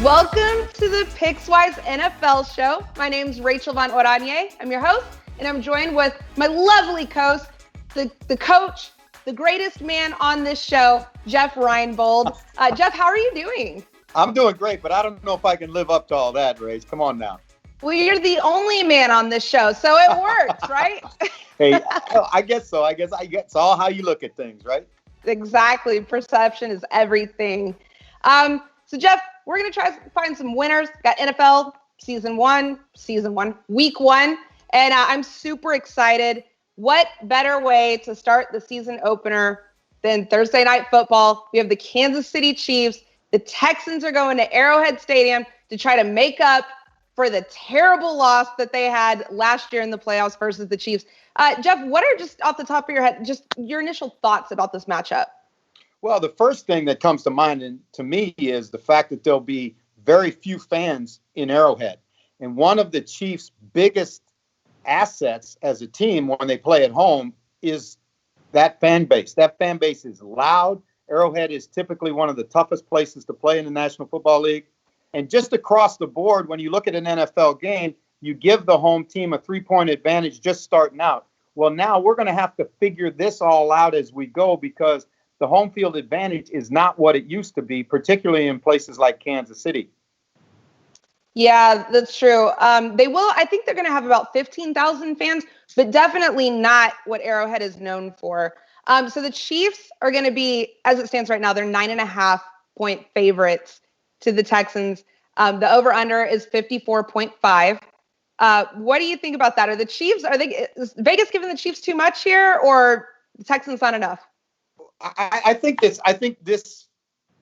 Welcome to the Pickswise NFL Show. My name's Rachael Van Oranje. I'm your host, and I'm joined with my lovely co-host, the coach, the greatest man on this show, Jeff Reinebold. Jeff, how are you doing? I'm doing great, but I don't know if I can live up to all that, Rach. Come on now. Well, you're the only man on this show, so it works, right? Hey, I guess so. I guess it's all how you look at things, right? Exactly. Perception is everything. So, Jeff, we're going to try to find some winners. Got NFL season one, week one. And I'm super excited. What better way to start the season opener than Thursday Night Football? We have the Kansas City Chiefs. The Texans are going to Arrowhead Stadium to try to make up for the terrible loss that they had last year in the playoffs versus the Chiefs. Jeff, what are, just off the top of your head, just your initial thoughts about this matchup? Well, the first thing that comes to mind and to me is the fact that there'll be very few fans in Arrowhead. And one of the Chiefs' biggest assets as a team when they play at home is that fan base. That fan base is loud. Arrowhead is typically one of the toughest places to play in the National Football League. And just across the board, when you look at an NFL game, you give the home team a 3-point advantage just starting out. Well, now we're going to have to figure this all out as we go because the home field advantage is not what it used to be, particularly in places like Kansas City. Yeah, that's true. I think they're going to have about 15,000 fans, but definitely not what Arrowhead is known for. So the Chiefs are going to be, as it stands right now, they're 9.5-point favorites to the Texans. The over-under is 54.5. What do you think about that? Is Vegas giving the Chiefs too much here, or the Texans not enough? I think this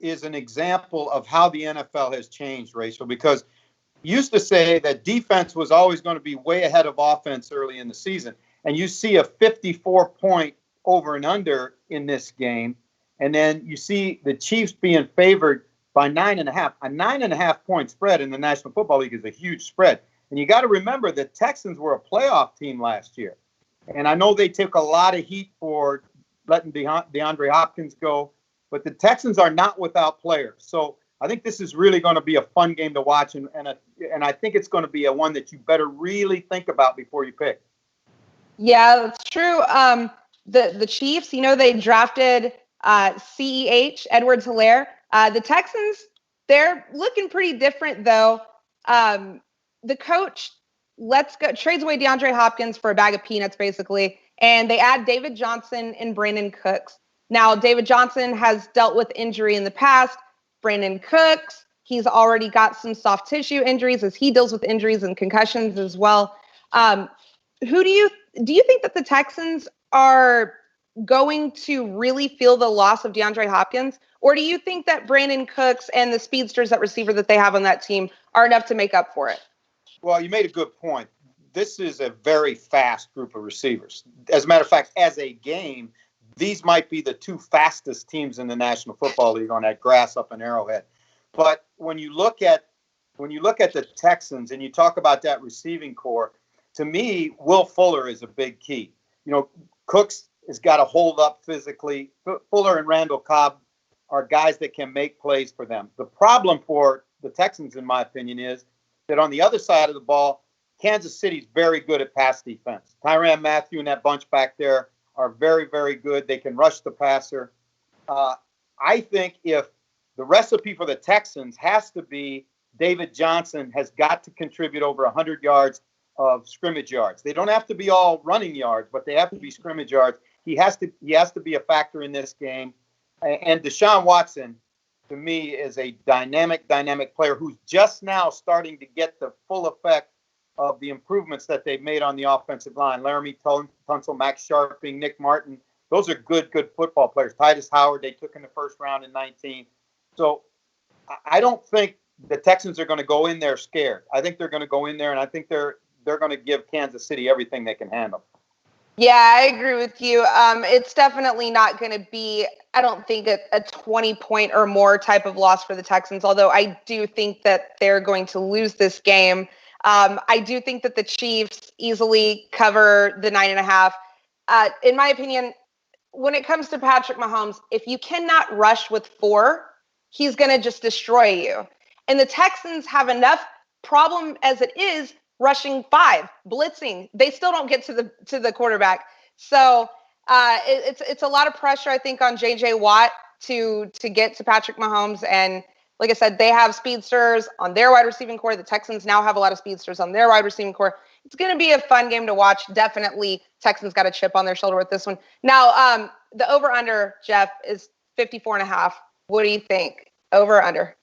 is an example of how the NFL has changed, Rachel, because used to say that defense was always going to be way ahead of offense early in the season. And you see a 54-point over and under in this game. And then you see the Chiefs being favored by 9.5. A 9.5-point spread in the National Football League is a huge spread. And you got to remember the Texans were a playoff team last year. And I know they took a lot of heat for letting DeAndre Hopkins go, but the Texans are not without players. So I think this is really going to be a fun game to watch, and I think it's going to be a one that you better really think about before you pick. Yeah, that's true. The Chiefs, they drafted CEH, Edwards-Helaire. The Texans, they're looking pretty different, though. The coach trades away DeAndre Hopkins for a bag of peanuts, basically, and they add David Johnson and Brandon Cooks. Now, David Johnson has dealt with injury in the past. Brandon Cooks, he's already got some soft tissue injuries as he deals with injuries and concussions as well. Who do you think that the Texans are going to really feel the loss of DeAndre Hopkins? Or do you think that Brandon Cooks and the speedsters at receiver that they have on that team are enough to make up for it? Well, you made a good point. This is a very fast group of receivers. As a matter of fact, as a game, these might be the two fastest teams in the National Football League on that grass up in Arrowhead. But when you look at the Texans and you talk about that receiving core, to me, Will Fuller is a big key. Cooks has got to hold up physically. Fuller and Randall Cobb are guys that can make plays for them. The problem for the Texans, in my opinion, is that on the other side of the ball, Kansas City's very good at pass defense. Tyrann Mathieu and that bunch back there are very, very good. They can rush the passer. I think if the recipe for the Texans has to be David Johnson has got to contribute over 100 yards of scrimmage yards. They don't have to be all running yards, but they have to be scrimmage yards. He has to be a factor in this game. And Deshaun Watson, to me, is a dynamic player who's just now starting to get the full effect of the improvements that they've made on the offensive line. Laramie Tunsil, Max Sharping, Nick Martin. Those are good football players. Titus Howard, they took in the first round in 19. So I don't think the Texans are going to go in there scared. I think they're going to go in there, and I think they're going to give Kansas City everything they can handle. Yeah, I agree with you. It's definitely not going to be, I don't think, a 20-point or more type of loss for the Texans, although I do think that they're going to lose this game. I do think that the Chiefs easily cover the 9.5. In my opinion, when it comes to Patrick Mahomes, if you cannot rush with 4, he's going to just destroy you. And the Texans have enough problem as it is rushing 5, blitzing. They still don't get to the quarterback. So it's a lot of pressure, I think, on J.J. Watt to get to Patrick Mahomes. And like I said, they have speedsters on their wide receiving core. The Texans now have a lot of speedsters on their wide receiving core. It's going to be a fun game to watch. Definitely, Texans got a chip on their shoulder with this one. Now, the over-under, Jeff, is 54.5. What do you think? Over or under?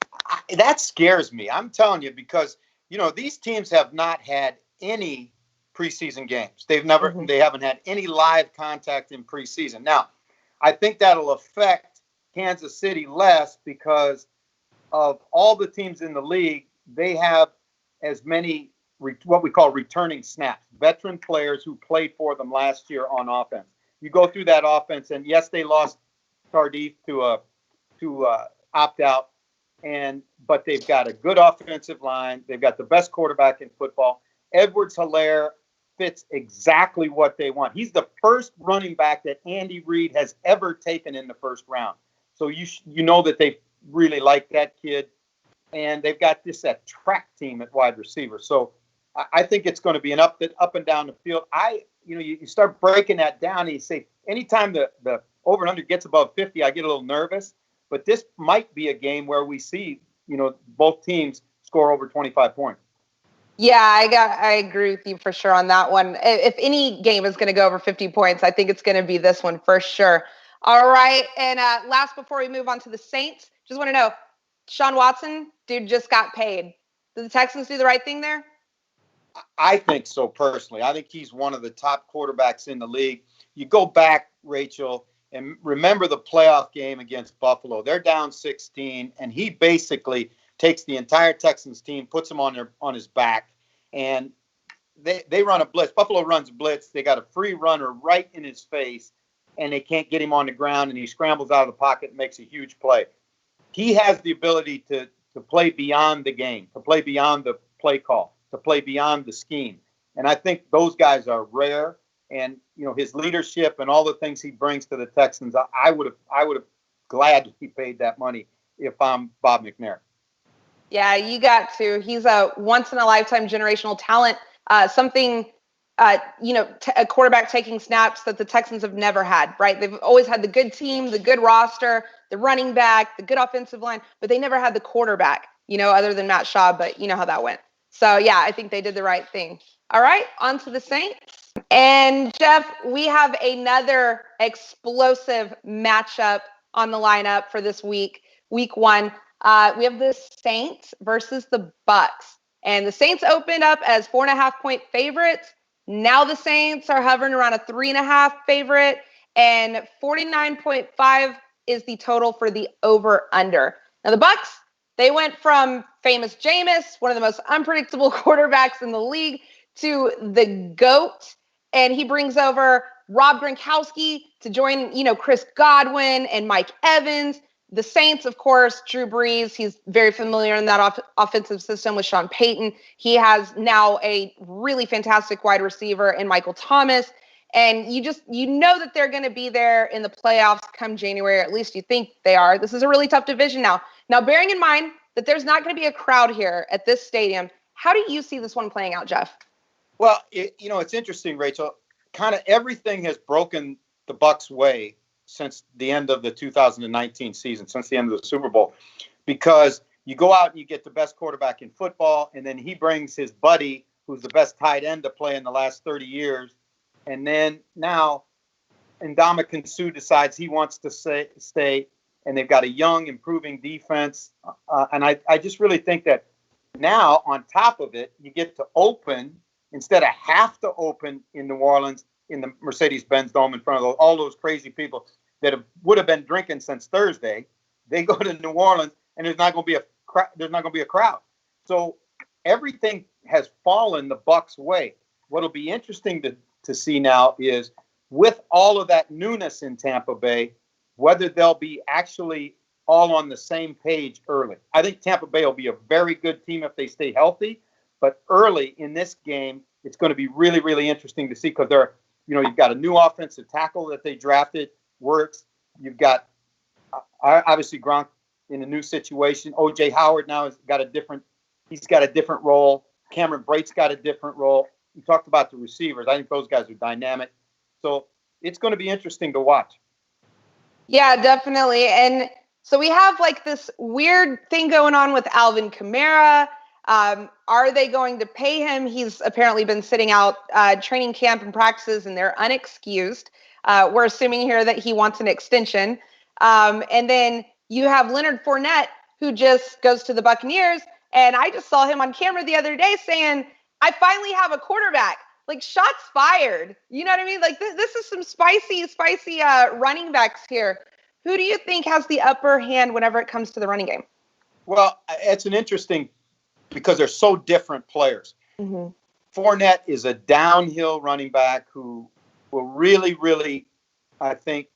That scares me. I'm telling you, because, these teams have not had any preseason games. They haven't had any live contact in preseason. Now, I think that'll affect Kansas City less because of all the teams in the league. They have as many what we call returning snaps, veteran players who played for them last year on offense. You go through that offense, and yes, they lost Tardif to opt out, but they've got a good offensive line. They've got the best quarterback in football. Edwards-Helaire fits exactly what they want. He's the first running back that Andy Reid has ever taken in the first round. So you know that they really like that kid, and they've got that track team at wide receiver. So I think it's going to be an up and down the field. You start breaking that down, and you say anytime the over and under gets above 50, I get a little nervous. But this might be a game where we see, both teams score over 25 points. Yeah, I agree with you for sure on that one. If any game is going to go over 50 points, I think it's going to be this one for sure. All right, and last before we move on to the Saints, just want to know, Sean Watson, dude, just got paid. Did the Texans do the right thing there? I think so, personally. I think he's one of the top quarterbacks in the league. You go back, Rachel, and remember the playoff game against Buffalo. They're down 16, and he basically takes the entire Texans team, puts them on his back, and they run a blitz. Buffalo runs a blitz. They got a free runner right in his face, and they can't get him on the ground, and he scrambles out of the pocket and makes a huge play. He has the ability to play beyond the game, to play beyond the play call, to play beyond the scheme. And I think those guys are rare. And, his leadership and all the things he brings to the Texans, I would have gladly paid that money if I'm Bob McNair. Yeah, you got to. He's a once-in-a-lifetime generational talent, a quarterback taking snaps that the Texans have never had, right? They've always had the good team, the good roster, the running back, the good offensive line, but they never had the quarterback, other than Matt Schaub, but you know how that went. So, yeah, I think they did the right thing. All right, on to the Saints. And, Jeff, we have another explosive matchup on the lineup for this week, week 1. We have the Saints versus the Bucs. And the Saints opened up as 4.5-point favorites. Now the Saints are hovering around a 3.5 favorite. And 49.5 is the total for the over-under. Now the Bucs, they went from famous Jameis, one of the most unpredictable quarterbacks in the league, to the GOAT. And he brings over Rob Gronkowski to join, Chris Godwin and Mike Evans. The Saints, of course, Drew Brees, he's very familiar in that offensive system with Sean Payton. He has now a really fantastic wide receiver in Michael Thomas. And you know that they're going to be there in the playoffs come January, or at least you think they are. This is a really tough division now. Now, bearing in mind that there's not going to be a crowd here at this stadium, how do you see this one playing out, Jeff? Well, it's interesting, Rachel. Kind of everything has broken the Bucs' way since the end of the 2019 season, since the end of the Super Bowl, because you go out and you get the best quarterback in football, and then he brings his buddy, who's the best tight end to play in the last 30 years, and then now Ndamukong Suh decides he wants to stay, and they've got a young, improving defense, and I just really think that now, on top of it, you get to open instead of have to open in New Orleans in the Mercedes-Benz Dome in front of all those crazy people that would have been drinking since Thursday. They go to New Orleans, and there's not going to be a crowd. So everything has fallen the Bucs' way. What'll be interesting to see now is, with all of that newness in Tampa Bay, whether they'll be actually all on the same page early. I think Tampa Bay will be a very good team if they stay healthy. But early in this game, it's going to be really, really interesting to see, because you've got a new offensive tackle that they drafted, works. You've got obviously Gronk in a new situation. O.J. Howard now has got a different role. Cameron Brate's got a different role. You talked about the receivers. I think those guys are dynamic. So it's going to be interesting to watch. Yeah, definitely. And so we have like this weird thing going on with Alvin Kamara. Are they going to pay him? He's apparently been sitting out training camp and practices, and they're unexcused. We're assuming here that he wants an extension. And then you have Leonard Fournette, who just goes to the Buccaneers. And I just saw him on camera the other day saying, I finally have a quarterback. Like, shots fired. You know what I mean? Like, this is some spicy running backs here. Who do you think has the upper hand whenever it comes to the running game? Well, it's an interesting because they're so different players. Mm-hmm. Fournette is a downhill running back who will really, really, I think,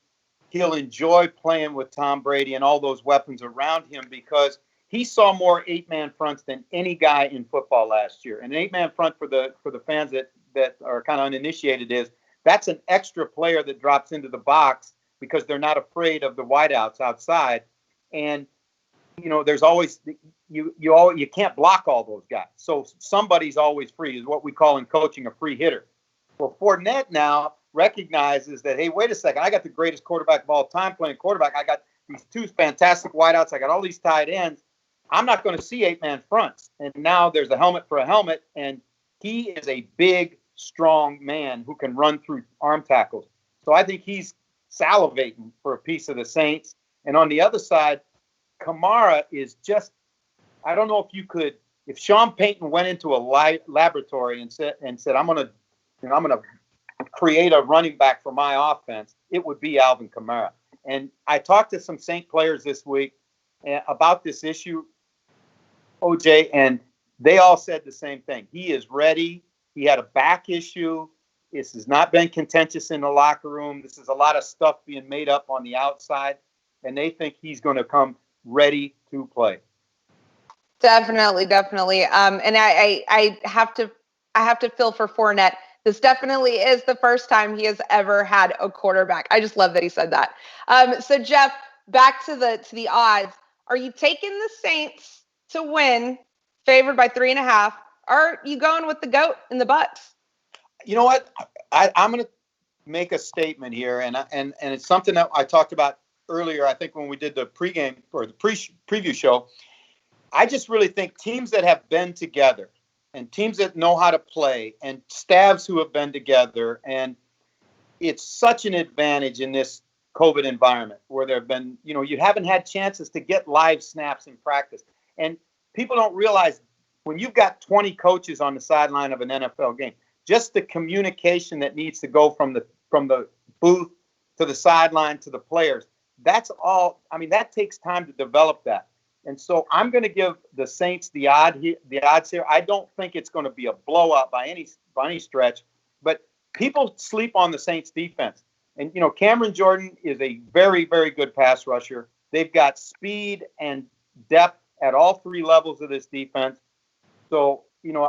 he'll enjoy playing with Tom Brady and all those weapons around him because he saw more 8-man fronts than any guy in football last year. And an 8-man front for the fans that are kind of uninitiated that's an extra player that drops into the box because they're not afraid of the wideouts outside. And there's always you can't block all those guys. So somebody's always free is what we call in coaching a free hitter. Well, Fournette now recognizes that, hey, wait a second, I got the greatest quarterback of all time playing quarterback. I got these two fantastic wideouts. I got all these tight ends. I'm not going to see 8-man fronts. And now there's a helmet for a helmet, and he is a big, strong man who can run through arm tackles. So I think he's salivating for a piece of the Saints. And on the other side, Kamara is just, I don't know if Sean Payton went into a laboratory and said, I'm going to create a running back for my offense, it would be Alvin Kamara. And I talked to some Saint players this week about this issue, OJ, and they all said the same thing. He is ready. He had a back issue. This has not been contentious in the locker room. This is a lot of stuff being made up on the outside, and they think he's going to come ready to play. Definitely. And I have to feel for Fournette. This definitely is the first time he has ever had a quarterback. I just love that he said that. So Jeff, back to the odds. Are you taking the Saints to win, favored by 3.5? Or are you going with the GOAT and the Bucs? You know what? I'm going to make a statement here, and it's something that I talked about earlier. I think when we did the pregame or the preview show, I just really think teams that have been together and teams that know how to play and staffs who have been together, and it's such an advantage in this COVID environment where there have been, you haven't had chances to get live snaps in practice. And people don't realize when you've got 20 coaches on the sideline of an NFL game, just the communication that needs to go from the booth to the sideline to the players, that's all. I mean, that takes time to develop that. And so I'm going to give the Saints the odds here. I don't think it's going to be a blowout by any stretch, but people sleep on the Saints defense. And, Cameron Jordan is a very, very good pass rusher. They've got speed and depth at all three levels of this defense. So,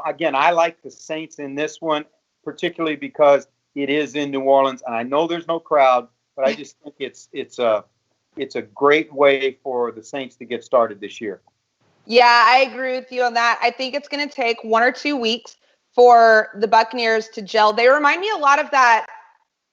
again, I like the Saints in this one, particularly because it is in New Orleans. And I know there's no crowd, but I just think it's a great way for the Saints to get started this year. Yeah, I agree with you on that. I think it's going to take 1 or 2 weeks for the Buccaneers to gel. They remind me a lot of that.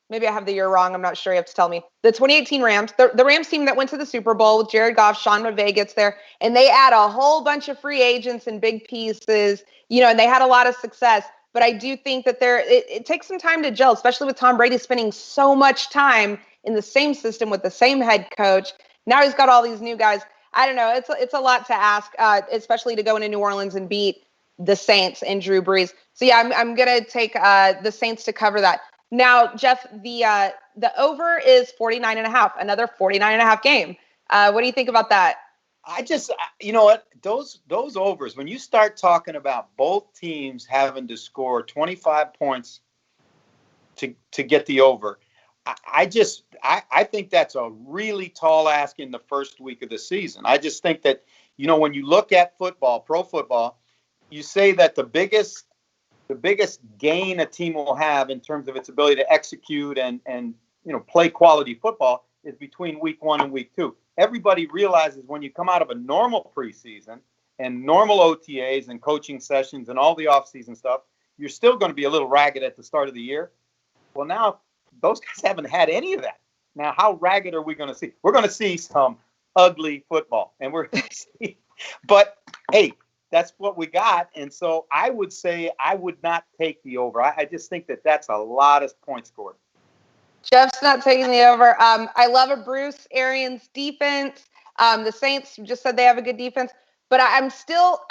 Maybe I have the year wrong. I'm not sure. You have to tell me. The 2018 Rams, the Rams team that went to the Super Bowl with Jared Goff, Sean McVay gets there, and they add a whole bunch of free agents and big pieces, and they had a lot of success. But I do think that it takes some time to gel, especially with Tom Brady spending so much time in the same system with the same head coach. Now he's got all these new guys. I don't know. It's a lot to ask, especially to go into New Orleans and beat the Saints and Drew Brees. So yeah, I'm gonna take the Saints to cover that. Now, Jeff, the over is 49.5, another 49.5 game. What do you think about that? I just, you know what, those overs, when you start talking about both teams having to score 25 points to get the over, I think that's a really tall ask in the first week of the season. I just think that, when you look at football, pro football, you say that the biggest gain a team will have in terms of its ability to execute and play quality football is between week 1 and week 2. everybody realizes when you come out of a normal preseason and normal OTAs and coaching sessions and all the offseason stuff, you're still going to be a little ragged at the start of the year. Well, now those guys haven't had any of that. Now, how ragged are we going to see? We're going to see some ugly football, and we're going to see. But hey, that's what we got. And so I would say I would not take the over. I just think that that's a lot of points scored. Jeff's not taking the over. I love a Bruce Arians defense. The Saints just said they have a good defense, but I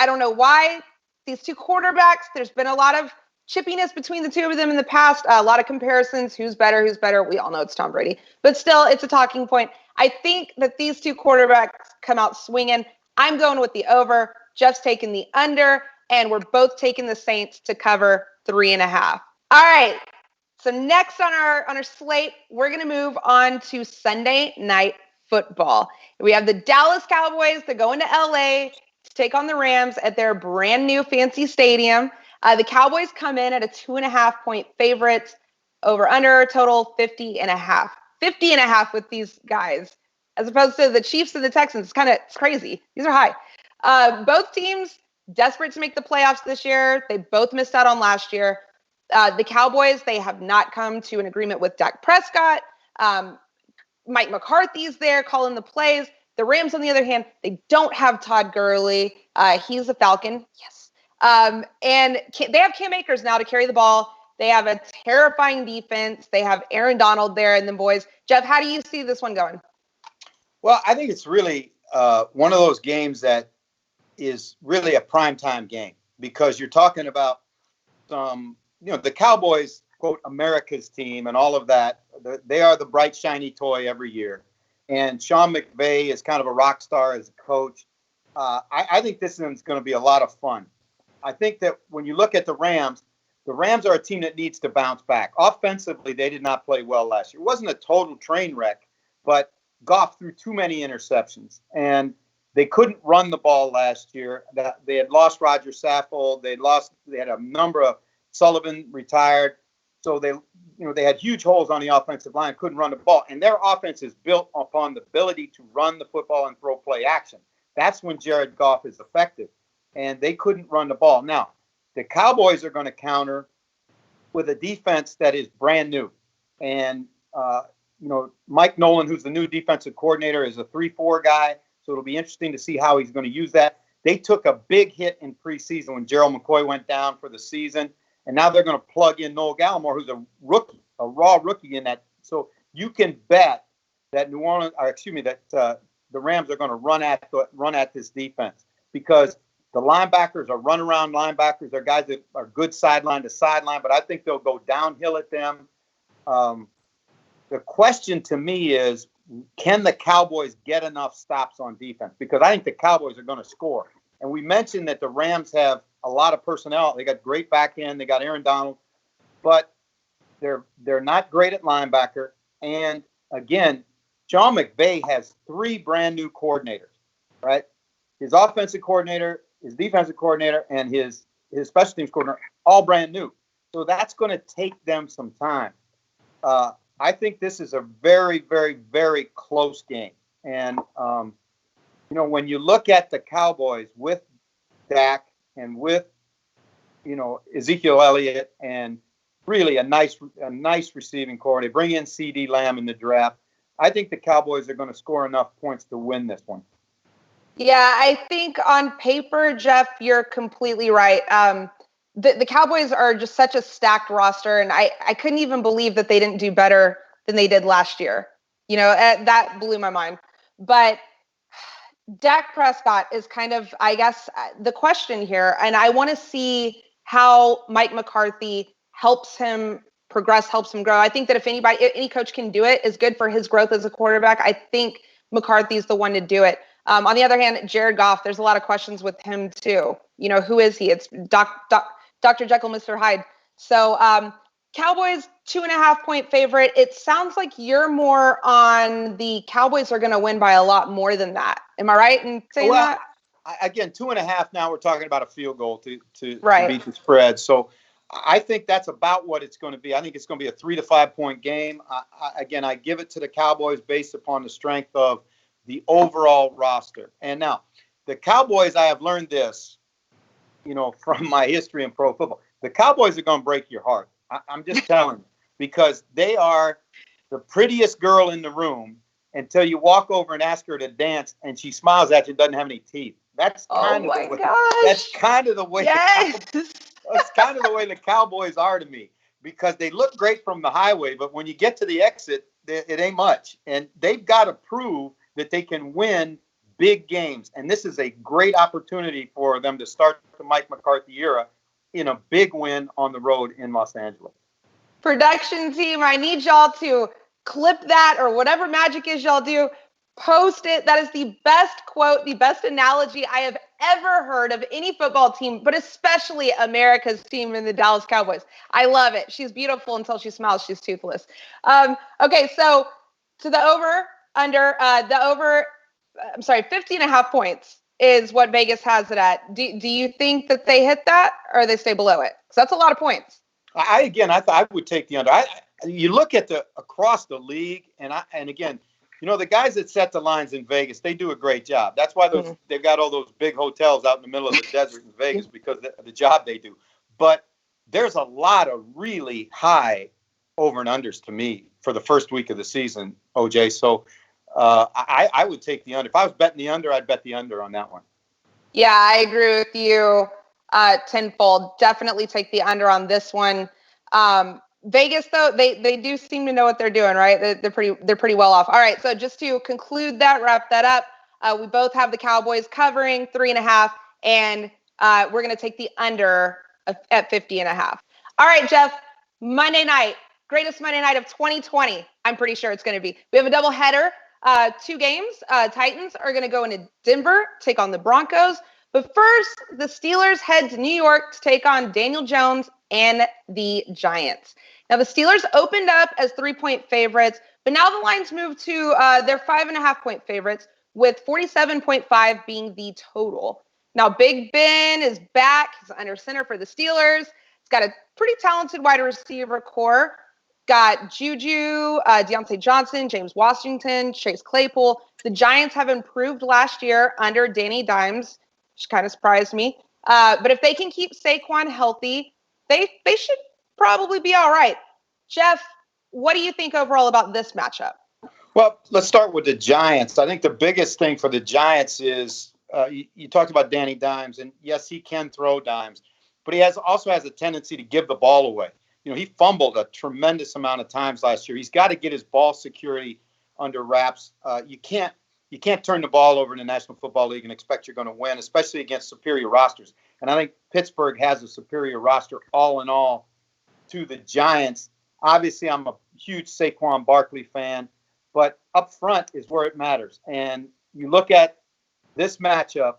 don't know why these two quarterbacks, there's been a lot of chippiness between the two of them in the past, a lot of comparisons, who's better. We all know it's Tom Brady, but still it's a talking point. I think that these two quarterbacks come out swinging. I'm going with the over. Jeff's taking the under, and we're both taking the Saints to cover 3.5. All right. So next on our slate, we're going to move on to Sunday Night Football. We have the Dallas Cowboys. They're going to LA to take on the Rams at their brand new fancy stadium. The Cowboys come in at a 2.5-point favorites, over under total 50.5. 50.5 with these guys, as opposed to the Chiefs and the Texans. It's crazy. These are high. Both teams desperate to make the playoffs this year. They both missed out on last year. The Cowboys, they have not come to an agreement with Dak Prescott. Mike McCarthy's there calling the plays. The Rams, on the other hand, they don't have Todd Gurley. He's a Falcon. Yes. And they have Cam Akers now to carry the ball. They have a terrifying defense. They have Aaron Donald there and the boys. Jeff, how do you see this one going? Well, I think it's really one of those games that is really a primetime game because you're talking about some – the Cowboys, quote, America's team and all of that, they are the bright, shiny toy every year. And Sean McVay is kind of a rock star as a coach. I think this one's going to be a lot of fun. I think that when you look at the Rams are a team that needs to bounce back. Offensively, they did not play well last year. It wasn't a total train wreck, but Goff threw too many interceptions. And they couldn't run the ball last year. They had lost Roger Saffold. They had a number of Sullivan retired, so they had huge holes on the offensive line, couldn't run the ball, and their offense is built upon the ability to run the football and throw play action. That's when Jared Goff is effective, and they couldn't run the ball. Now, the Cowboys are going to counter with a defense that is brand new, and Mike Nolan, who's the new defensive coordinator, is a 3-4 guy, so it'll be interesting to see how he's going to use that. They took a big hit in preseason when Gerald McCoy went down for the season. And now they're going to plug in Noel Gallimore, who's a rookie, a raw rookie in that. So you can bet that the Rams are going to run at this defense because the linebackers are run-around linebackers. They're guys that are good sideline to sideline, but I think they'll go downhill at them. The question to me is, can the Cowboys get enough stops on defense? Because I think the Cowboys are going to score. And we mentioned that the Rams have a lot of personnel. They got great back end. They got Aaron Donald, but they're not great at linebacker. And again, Sean McVay has 3 brand new coordinators, right? His offensive coordinator, his defensive coordinator, and his special teams coordinator, all brand new. So that's going to take them some time. I think this is a very, very, very close game. And, when you look at the Cowboys with Dak and with, Ezekiel Elliott and really a nice receiving core, they bring in CD Lamb in the draft. I think the Cowboys are going to score enough points to win this one. Yeah, I think on paper, Jeff, you're completely right. The Cowboys are just such a stacked roster, and I couldn't even believe that they didn't do better than they did last year. That blew my mind. But Dak Prescott is kind of, I guess, the question here, and I want to see how Mike McCarthy helps him progress, helps him grow. I think that if any coach can do it, is good for his growth as a quarterback. I think McCarthy's the one to do it. On the other hand, Jared Goff, there's a lot of questions with him too. Who is he? It's Dr. Jekyll, Mr. Hyde. So Cowboys 2.5-point favorite. It sounds like you're more on the Cowboys are going to win by a lot more than that. Am I right in saying that? Again, 2.5. Now we're talking about a field goal to right. beat the spread. So I think that's about what it's going to be. I think it's going to be a 3 to 5 point game. I give it to the Cowboys based upon the strength of the overall roster. And now, the Cowboys, I have learned this, from my history in pro football. The Cowboys are going to break your heart. I'm just telling you, because they are the prettiest girl in the room until you walk over and ask her to dance, and she smiles at you and doesn't have any teeth. That's kind of the way. That's kind of the way. Yes. That's kind of the way the Cowboys are to me, because they look great from the highway, but when you get to the exit, it ain't much. And they've got to prove that they can win big games. And this is a great opportunity for them to start the Mike McCarthy era in a big win on the road in Los Angeles. Production team, I need y'all to clip that, or whatever magic is y'all do. Post it. That is the best quote, the best analogy I have ever heard of any football team, but especially America's team in the Dallas Cowboys. I love it. She's beautiful until she smiles. She's toothless. Okay, so to the over, 50.5 points is what Vegas has it at. Do you think that they hit that, or they stay below it? Because that's a lot of points. I thought I would take the under. You look at across the league, and again, the guys that set the lines in Vegas, they do a great job. That's why they've got all those big hotels out in the middle of the desert in Vegas, because of the job they do. But there's a lot of really high over and unders to me for the first week of the season, OJ. So I would take the under. If I was betting the under, I'd bet the under on that one. Yeah, I agree with you tenfold. Definitely take the under on this one. Vegas, though, they do seem to know what they're doing, right? They're pretty well off. All right, so just to conclude that, wrap that up, we both have the Cowboys covering 3.5, and we're going to take the under at 50.5. All right, Jeff, Monday night, greatest Monday night of 2020. I'm pretty sure it's going to be. We have a double header, 2 games. Titans are going to go into Denver, take on the Broncos. But first, the Steelers head to New York to take on Daniel Jones and the Giants. Now, the Steelers opened up as 3-point favorites, but now the line's moved to their 5.5-point favorites, with 47.5 being the total. Now, Big Ben is back. He's under center for the Steelers. He's got a pretty talented wide receiver core. Got Juju, Deontay Johnson, James Washington, Chase Claypool. The Giants have improved last year under Danny Dimes, which kind of surprised me. But if they can keep Saquon healthy, they should probably be all right. Jeff, what do you think overall about this matchup? Well, let's start with the Giants. I think the biggest thing for the Giants is you talked about Danny Dimes, and yes, he can throw dimes, but he also has a tendency to give the ball away. He fumbled a tremendous amount of times last year. He's got to get his ball security under wraps. You can't turn the ball over in the National Football League and expect you're going to win, especially against superior rosters. And I think Pittsburgh has a superior roster all in all to the Giants. Obviously, I'm a huge Saquon Barkley fan, but up front is where it matters. And you look at this matchup,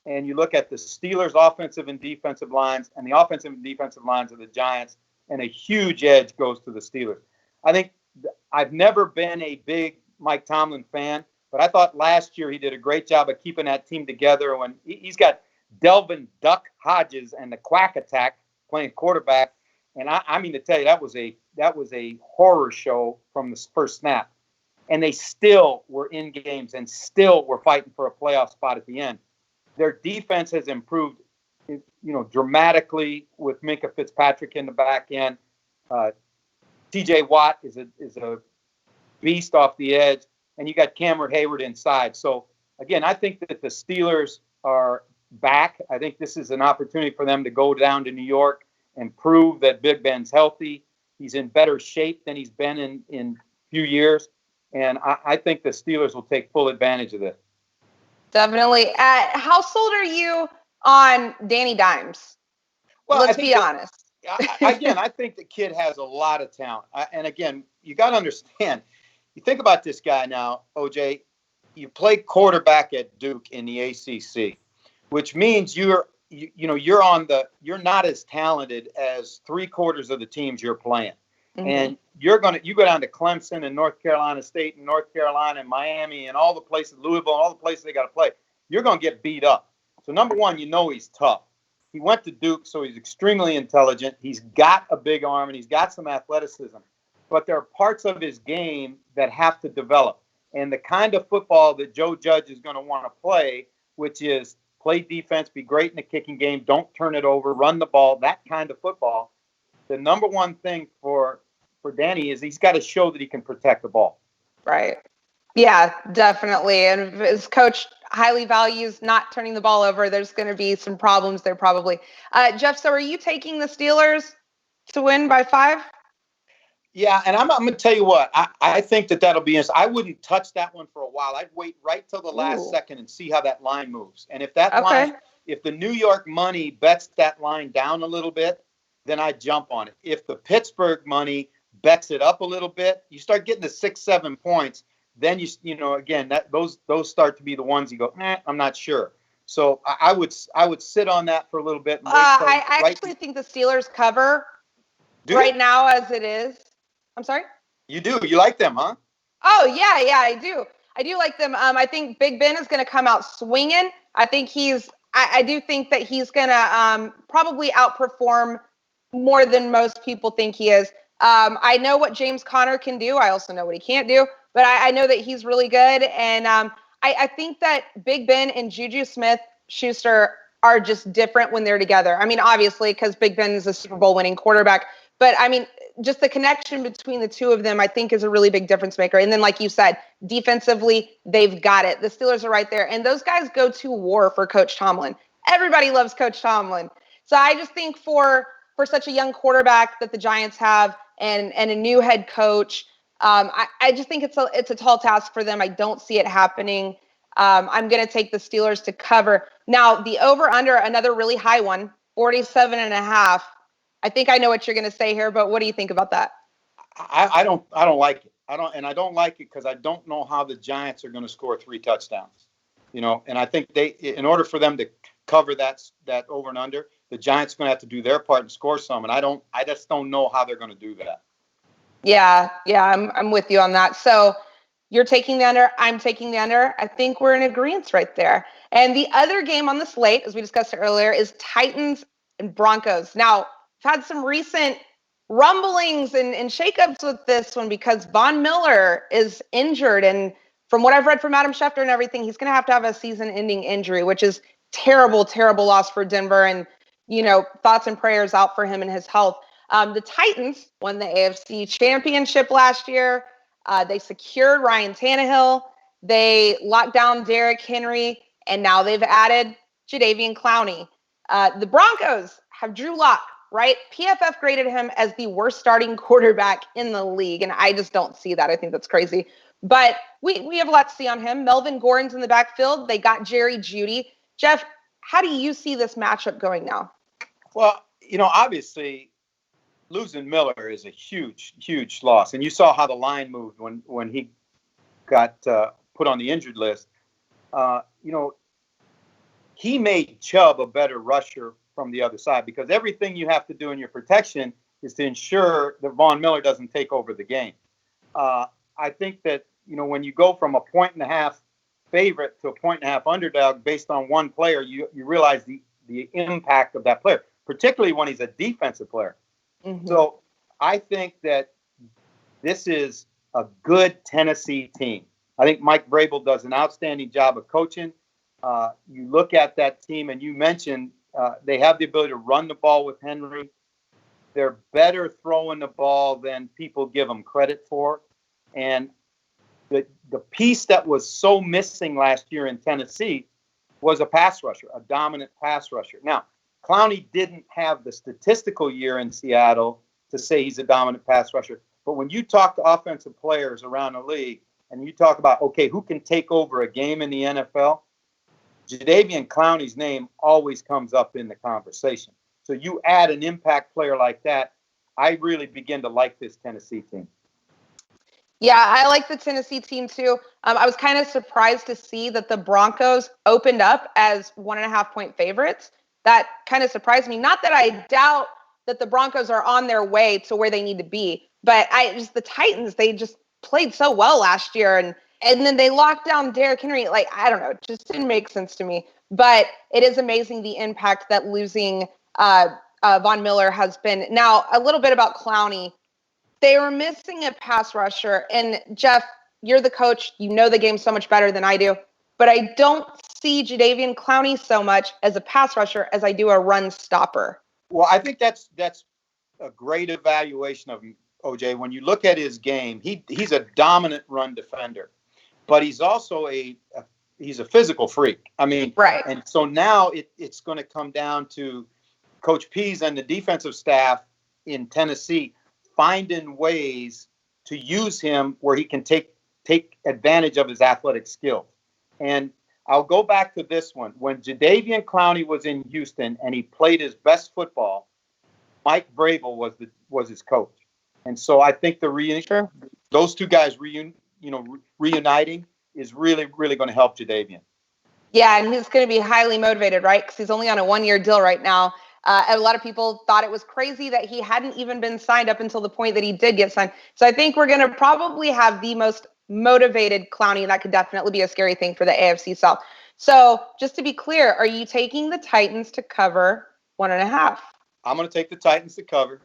and you look at the Steelers' offensive and defensive lines and the offensive and defensive lines of the Giants, and a huge edge goes to the Steelers. I think I've never been a big Mike Tomlin fan, but I thought last year he did a great job of keeping that team together. When he's got Delvin Duck Hodges and the Quack Attack playing quarterback, and I mean to tell you, that was a horror show from the first snap. And they still were in games and still were fighting for a playoff spot at the end. Their defense has improved, dramatically with Minkah Fitzpatrick in the back end. T.J. Watt is a beast off the edge, and you got Cameron Hayward inside. So again, I think that the Steelers are back. I think this is an opportunity for them to go down to New York and prove that Big Ben's healthy. He's in better shape than he's been in few years. And I think the Steelers will take full advantage of this. Definitely. How sold are you on Danny Dimes? Well, let's be honest. I think the kid has a lot of talent. And again, you got to understand, you think about this guy now, OJ, you play quarterback at Duke in the ACC, which means you're not as talented as 3/4 of the teams you're playing. Mm-hmm. And you go down to Clemson and North Carolina State and North Carolina and Miami and all the places, Louisville, all the places they got to play. You're going to get beat up. So number one, he's tough. He went to Duke, so he's extremely intelligent. He's got a big arm and he's got some athleticism. But there are parts of his game that have to develop. and the kind of football that Joe Judge is going to want to play, which is play defense, be great in the kicking game, don't turn it over, run the ball, that kind of football. The number one thing for Danny is he's got to show that he can protect the ball. Right. Yeah, definitely. And if his coach highly values not turning the ball over, there's going to be some problems there probably. Jeff, so are you taking the Steelers to win by 5? Yeah, and I'm going to tell you what, I think that'll be – I wouldn't touch that one for a while. I'd wait right till the last second and see how that line moves. And if that line – if the New York money bets that line down a little bit, then I'd jump on it. If the Pittsburgh money bets it up a little bit, you start getting to 6-7 points, then again, those start to be the ones you go, I'm not sure. So I would sit on that for a little bit. And wait I actually think the Steelers cover right now as it is. I'm sorry? You do? You like them, huh? Oh, yeah, I do. I do like them. I think Big Ben is going to come out swinging. I think I do think that he's going to probably outperform more than most people think he is. I know what James Conner can do. I also know what he can't do. But I know that he's really good. And I think that Big Ben and Juju Smith-Schuster are just different when they're together. I mean, obviously, because Big Ben is a Super Bowl winning quarterback. But, I mean, just the connection between the two of them, I think, is a really big difference maker. And then, like you said, defensively, they've got it. The Steelers are right there. And those guys go to war for Coach Tomlin. Everybody loves Coach Tomlin. So I just think for such a young quarterback that the Giants have and a new head coach, I just think it's a tall task for them. I don't see it happening. I'm going to take the Steelers to cover. Now, the over-under, another really high one, 47.5. I think I know what you're going to say here, but what do you think about that? I don't like it. I don't like it because I don't know how the Giants are going to score 3 touchdowns. And I think in order for them to cover that over and under, the Giants are going to have to do their part and score some. And I just don't know how they're going to do that. Yeah, I'm with you on that. So you're taking the under, I'm taking the under. I think we're in agreement right there. And the other game on the slate, as we discussed earlier, is Titans and Broncos. Now, I've had some recent rumblings and shakeups with this one because Von Miller is injured. And from what I've read from Adam Schefter and everything, he's going to have a season-ending injury, which is terrible, terrible loss for Denver. And, thoughts and prayers out for him and his health. The Titans won the AFC Championship last year. They secured Ryan Tannehill. They locked down Derrick Henry, and now they've added Jadeveon Clowney. The Broncos have Drew Lock, right? PFF graded him as the worst starting quarterback in the league, and I just don't see that. I think that's crazy. But we have a lot to see on him. Melvin Gordon's in the backfield. They got Jerry Jeudy. Jeff, how do you see this matchup going now? Well, obviously losing Miller is a huge, huge loss. And you saw how the line moved when he got put on the injured list. He made Chubb a better rusher from the other side because everything you have to do in your protection is to ensure that Von Miller doesn't take over the game. I think that, when you go from a 1.5 favorite to a 1.5 underdog based on one player, you realize the impact of that player, particularly when he's a defensive player. Mm-hmm. So I think that this is a good Tennessee team. I think Mike Vrabel does an outstanding job of coaching. You look at that team, and you mentioned they have the ability to run the ball with Henry. They're better throwing the ball than people give them credit for. And the piece that was so missing last year in Tennessee was a pass rusher, a dominant pass rusher. Now, Clowney didn't have the statistical year in Seattle to say he's a dominant pass rusher. But when you talk to offensive players around the league and you talk about, okay, who can take over a game in the NFL, Jadeveon Clowney's name always comes up in the conversation. So you add an impact player like that, I really begin to like this Tennessee team. Yeah, I like the Tennessee team too. I was kind of surprised to see that the Broncos opened up as 1.5-point favorites. That kind of surprised me. Not that I doubt that the Broncos are on their way to where they need to be, but the Titans, they just played so well last year, and then they locked down Derrick Henry. Like, I don't know, it just didn't make sense to me. But it is amazing the impact that losing Von Miller has been. Now, a little bit about Clowney. They were missing a pass rusher, and Jeff, you're the coach. You know the game so much better than I do. But I don't see Jadeveon Clowney so much as a pass rusher as I do a run stopper. Well, I think that's a great evaluation of him, OJ. When you look at his game, he's a dominant run defender, but he's also he's a physical freak. I mean, right. And so now it's going to come down to Coach Pease and the defensive staff in Tennessee finding ways to use him where he can take advantage of his athletic skill. And I'll go back to this one. When Jadeveon Clowney was in Houston and he played his best football, Mike Vrabel was his coach. And so I think those two guys reuniting is really, really going to help Jadeveon. Yeah, and he's going to be highly motivated, right? Because he's only on a 1-year deal right now. A lot of people thought it was crazy that he hadn't even been signed up until the point that he did get signed. So I think we're going to probably have the most motivated Clowney, and that could definitely be a scary thing for the AFC South. So just to be clear, are you taking the Titans to cover 1.5? I'm going to take the Titans to cover.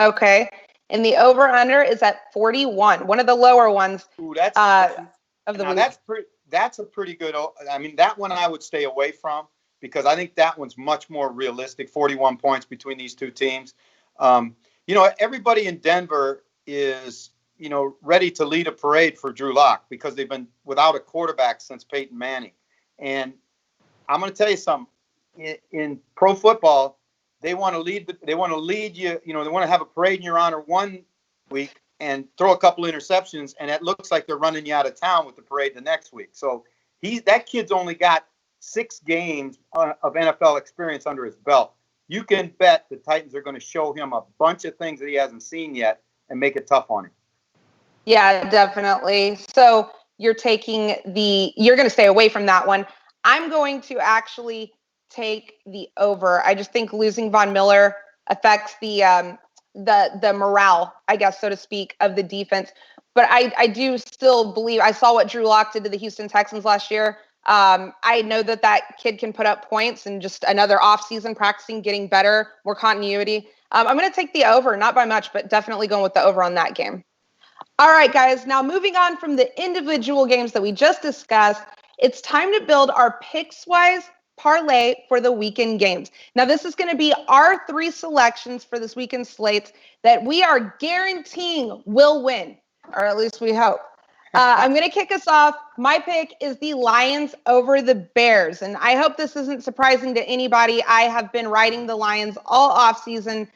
Okay. And the over-under is at 41, one of the lower ones. Ooh, of the week. That's a pretty good. I mean, that one I would stay away from because I think that one's much more realistic. 41 points between these two teams. Everybody in Denver is ready to lead a parade for Drew Lock because they've been without a quarterback since Peyton Manning. And I'm going to tell you something. In pro football, they want to lead you. They want to have a parade in your honor one week and throw a couple interceptions, and it looks like they're running you out of town with the parade the next week. So that kid's only got 6 games of NFL experience under his belt. You can bet the Titans are going to show him a bunch of things that he hasn't seen yet and make it tough on him. Yeah, definitely. So you're going to stay away from that one. I'm going to actually take the over. I just think losing Von Miller affects the morale, I guess, so to speak, of the defense. But I do still believe, I saw what Drew Lock did to the Houston Texans last year. I know that kid can put up points and just another offseason practicing, getting better, more continuity. I'm going to take the over, not by much, but definitely going with the over on that game. All right, guys, now moving on from the individual games that we just discussed, it's time to build our Pickswise parlay for the weekend games. Now, this is going to be our 3 selections for this weekend slates that we are guaranteeing will win, or at least we hope. I'm going to kick us off. My pick is the Lions over the Bears, and I hope this isn't surprising to anybody. I have been riding the Lions all offseason.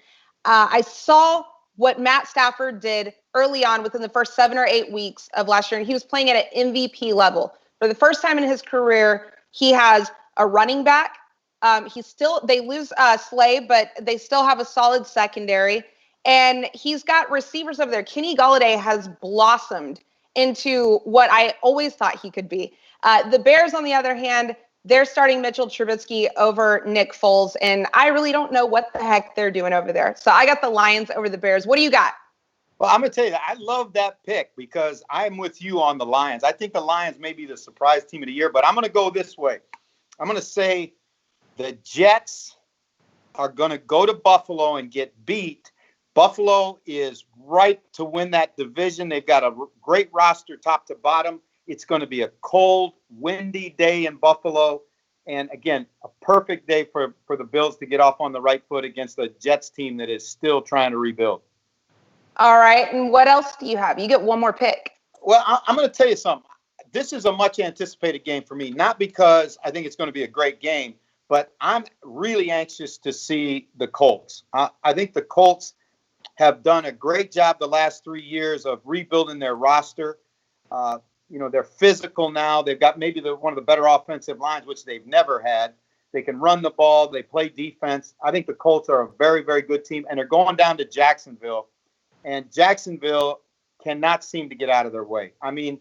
I saw what Matt Stafford did early on within the first 7 or 8 weeks of last year, and he was playing at an MVP level. For the first time in his career, he has a running back. They lose Slay, but they still have a solid secondary. And he's got receivers over there. Kenny Golladay has blossomed into what I always thought he could be. The Bears, on the other hand, they're starting Mitchell Trubisky over Nick Foles, and I really don't know what the heck they're doing over there. So I got the Lions over the Bears. What do you got? Well, I'm going to tell you that I love that pick because I'm with you on the Lions. I think the Lions may be the surprise team of the year, but I'm going to go this way. I'm going to say the Jets are going to go to Buffalo and get beat. Buffalo is right to win that division. They've got a great roster top to bottom. It's going to be a cold, windy day in Buffalo. And again, a perfect day for the Bills to get off on the right foot against a Jets team that is still trying to rebuild. All right. And what else do you have? You get one more pick. Well, I'm going to tell you something. This is a much anticipated game for me, not because I think it's going to be a great game, but I'm really anxious to see the Colts. I think the Colts have done a great job the last 3 years of rebuilding their roster. They're physical now. They've got maybe one of the better offensive lines, which they've never had. They can run the ball. They play defense. I think the Colts are a very, very good team, and they're going down to Jacksonville. And Jacksonville cannot seem to get out of their way. I mean,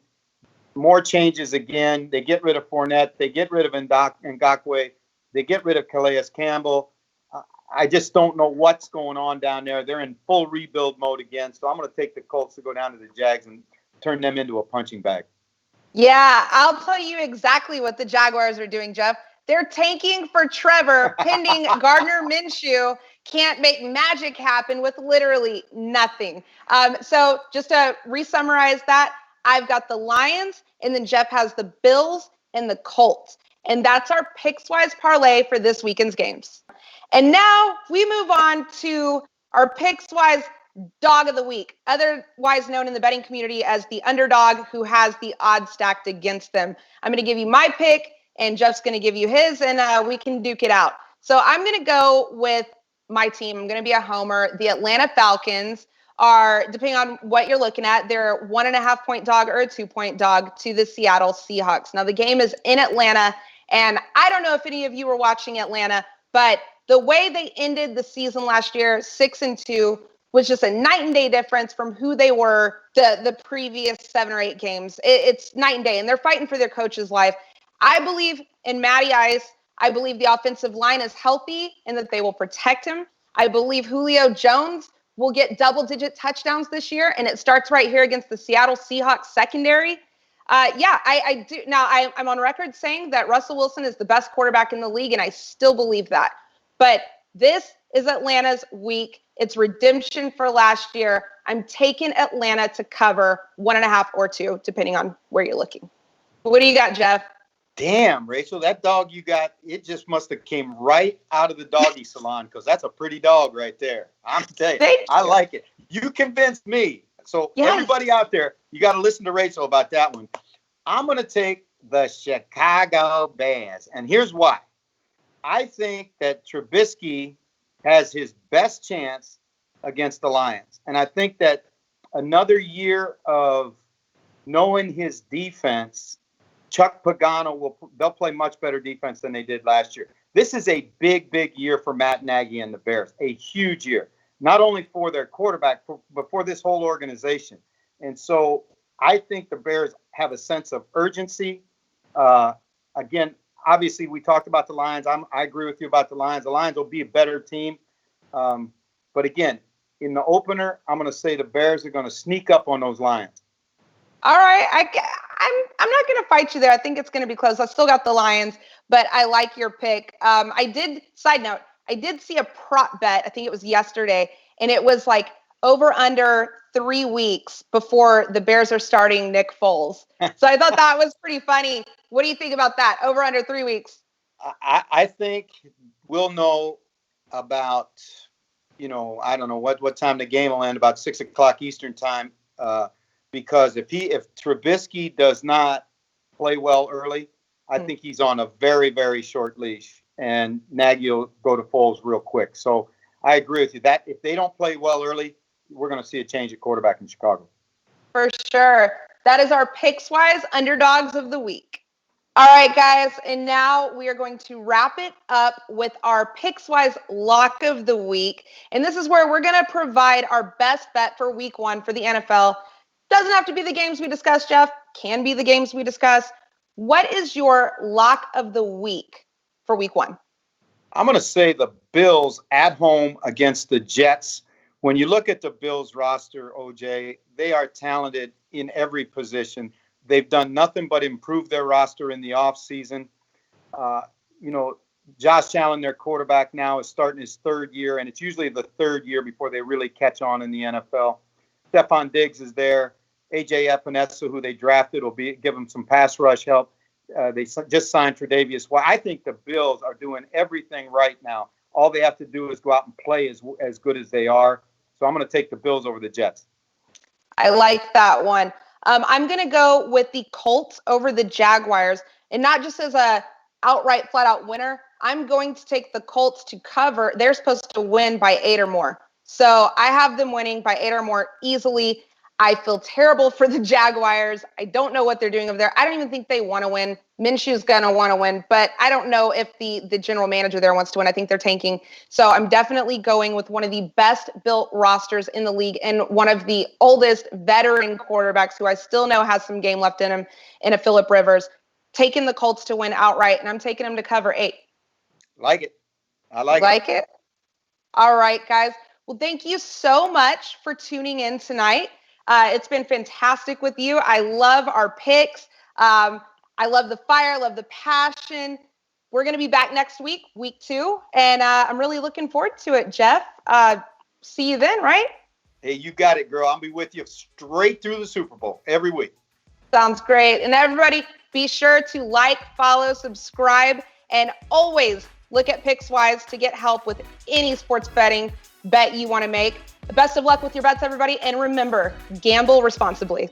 more changes again. They get rid of Fournette. They get rid of Ngakoue. They get rid of Calais Campbell. I just don't know what's going on down there. They're in full rebuild mode again. So I'm going to take the Colts to go down to the Jags and turn them into a punching bag. Yeah, I'll tell you exactly what the Jaguars are doing, Jeff. They're tanking for Trevor, pending Gardner Minshew can't make magic happen with literally nothing. So just to re-summarize that, I've got the Lions, and then Jeff has the Bills and the Colts. And that's our Pickswise parlay for this weekend's games. And now we move on to our Pickswise dog of the week, otherwise known in the betting community as the underdog who has the odds stacked against them. I'm going to give you my pick, and Jeff's going to give you his, and we can duke it out. So I'm going to go with my team. I'm going to be a homer. The Atlanta Falcons are, depending on what you're looking at, they're 1.5 point dog or a 2 point dog to the Seattle Seahawks. Now, the game is in Atlanta, and I don't know if any of you were watching Atlanta, but the way they ended the season last year, 6-2, was just a night and day difference from who they were the previous 7 or 8 games. It's night and day, and they're fighting for their coach's life. I believe in Matty Ice. I believe the offensive line is healthy and that they will protect him. I believe Julio Jones will get double-digit touchdowns this year, and it starts right here against the Seattle Seahawks secondary. I do. Now, I'm on record saying that Russell Wilson is the best quarterback in the league, and I still believe that. But this is Atlanta's week. It's redemption for last year. I'm taking Atlanta to cover 1.5 or 2, depending on where you're looking. What do you got, Jeff? Damn, Rachel, that dog you got, it just must have came right out of the doggy salon, because that's a pretty dog right there. I'm telling you, I like it. You convinced me. So Everybody out there, you got to listen to Rachel about that one. I'm going to take the Chicago Bears, and here's why. I think that Trubisky has his best chance against the Lions. And I think that another year of knowing his defense, Chuck Pagano they'll play much better defense than they did last year. This is a big, big year for Matt Nagy and the Bears, a huge year, not only for their quarterback, but for this whole organization. And so I think the Bears have a sense of urgency. Again, obviously, we talked about the Lions. I agree with you about the Lions. The Lions will be a better team. But again, in the opener, I'm going to say the Bears are going to sneak up on those Lions. All right. I'm not going to fight you there. I think it's going to be close. I still got the Lions, but I like your pick. Side note, I did see a prop bet. I think it was yesterday, and it was like over under 3 weeks before the Bears are starting Nick Foles. So I thought that was pretty funny. What do you think about that? Over under 3 weeks? I think we'll know about, I don't know what time the game will end, about 6 o'clock Eastern time. Because if Trubisky does not play well early, I think he's on a very, very short leash, and Nagy will go to Foles real quick. So I agree with you that if they don't play well early, we're going to see a change at quarterback in Chicago. For sure. That is our Pickswise Underdogs of the Week. All right, guys, and now we are going to wrap it up with our Pickswise Lock of the Week. And this is where we're going to provide our best bet for Week 1 for the NFL. Doesn't have to be the games we discuss, Jeff. Can be the games we discuss. What is your lock of the week for Week 1? I'm going to say the Bills at home against the Jets. When you look at the Bills roster, OJ, they are talented in every position. They've done nothing but improve their roster in the offseason. Josh Allen, their quarterback now, is starting his 3rd year, and it's usually the 3rd year before they really catch on in the NFL. Stephon Diggs is there. A.J. Epinesa, who they drafted, will give them some pass rush help. They just signed Tre'Davious White. I think the Bills are doing everything right now. All they have to do is go out and play as good as they are. So I'm going to take the Bills over the Jets. I like that one. I'm going to go with the Colts over the Jaguars, and not just as a outright, flat-out winner. I'm going to take the Colts to cover. They're supposed to win by 8 or more. So I have them winning by 8 or more easily. I feel terrible for the Jaguars. I don't know what they're doing over there. I don't even think they want to win. Minshew's going to want to win, but I don't know if the general manager there wants to win. I think they're tanking. So I'm definitely going with one of the best built rosters in the league and one of the oldest veteran quarterbacks who I still know has some game left in him, in a Phillip Rivers. Taking the Colts to win outright, and I'm taking them to cover 8. Like it. I like it. All right, guys. Well, thank you so much for tuning in tonight. It's been fantastic with you. I love our picks. I love the fire. I love the passion. We're going to be back next week, Week 2, and I'm really looking forward to it, Jeff. See you then, right? Hey, you got it, girl. I'll be with you straight through the Super Bowl every week. Sounds great. And everybody, be sure to like, follow, subscribe, and always look at Pickswise to get help with any sports betting bet you want to make. Best of luck with your bets, everybody. And remember, gamble responsibly.